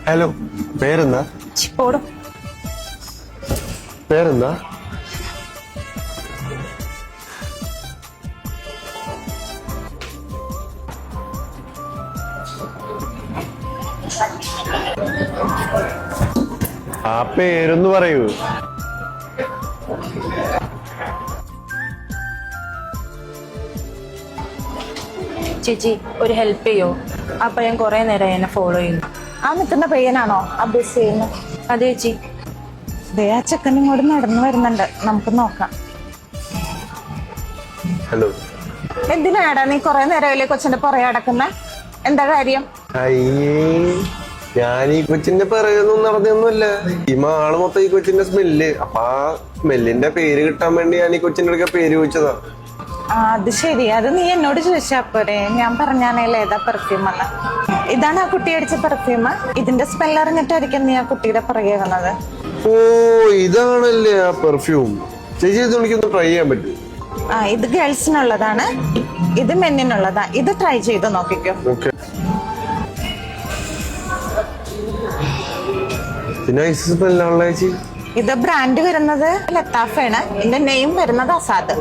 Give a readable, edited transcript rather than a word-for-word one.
Hello, പേരെന്താ? ചിപ്പോടും പേരെന്താ? ആ പേരൊന്ന് പറയൂ. ചേച്ചി ഒരു ഹെൽപ്പ് ചെയ്യോ? ആ പയ്യൻ കുറെ നേരമായി എന്നെ ഫോളോ ചെയ്യുന്നു. ആ നിൽക്കുന്ന പയ്യനാണോ അഭ്യസ് ചെയ്യുന്നത്? അതെ ചേച്ചി. ദേ ആ ചെക്കൻ ഇങ്ങോട്ട് നടന്നു വരുന്നുണ്ട്, നമുക്ക് നോക്കാം. ഹലോ. എന്തിനാടാ നീ കുറെ നേരമല്ലേ കൊച്ചിന്റെ പുറകെ അടക്കുന്ന? എന്താ കാര്യം? അയ്യേ, ഞാൻ ഈ കൊച്ചിന്റെ പിറകൊന്നും നടന്നൊന്നുമല്ല. ഈ ആള് മൊത്തം ഈ കൊച്ചിന്റെ സ്മെല്ല്. അപ്പൊ ആ സ്മെല്ലിന്റെ പേര് കിട്ടാൻ വേണ്ടി ഞാൻ ഈ കൊച്ചിന്റെ അടുക്ക പേര് ചോദിച്ചതാ. ആ അത് ശരി, അത് നീ എന്നോട് ചോദിച്ചാ പോരെ, ഞാൻ പറഞ്ഞാണേലേ ഏതാ പെർഫ്യൂം എന്ന്. ഇതാണ് ആ കുട്ടി അടിച്ച പെർഫ്യൂം. ഇതിന്റെ സ്മെൽ അറിഞ്ഞിട്ടായിരിക്കും നീ ആ കുട്ടിയുടെ പുറകെ വന്നത്. ഓ, ഇതാണല്ലേ ആ പെർഫ്യൂം. ചേച്ചി ഇത് എനിക്കൊന്ന് ട്രൈ ചെയ്യാൻ പറ്റും? ആ ഇത് ഗേൾസിനുള്ളതാണ്, ഇത് മെന്നിനുള്ളതാ. ഇത് ട്രൈ ചെയ്ത് നോക്കിക്കോ. ഓക്കെ. നൈസ് സ്മെല്ലാണല്ലോ ചേച്ചി. ഇത് ബ്രാൻഡ് വരുന്നത് ലത്താഫാണ്, ഇതിന്റെ നെയിം വരുന്നത് അസാദ്.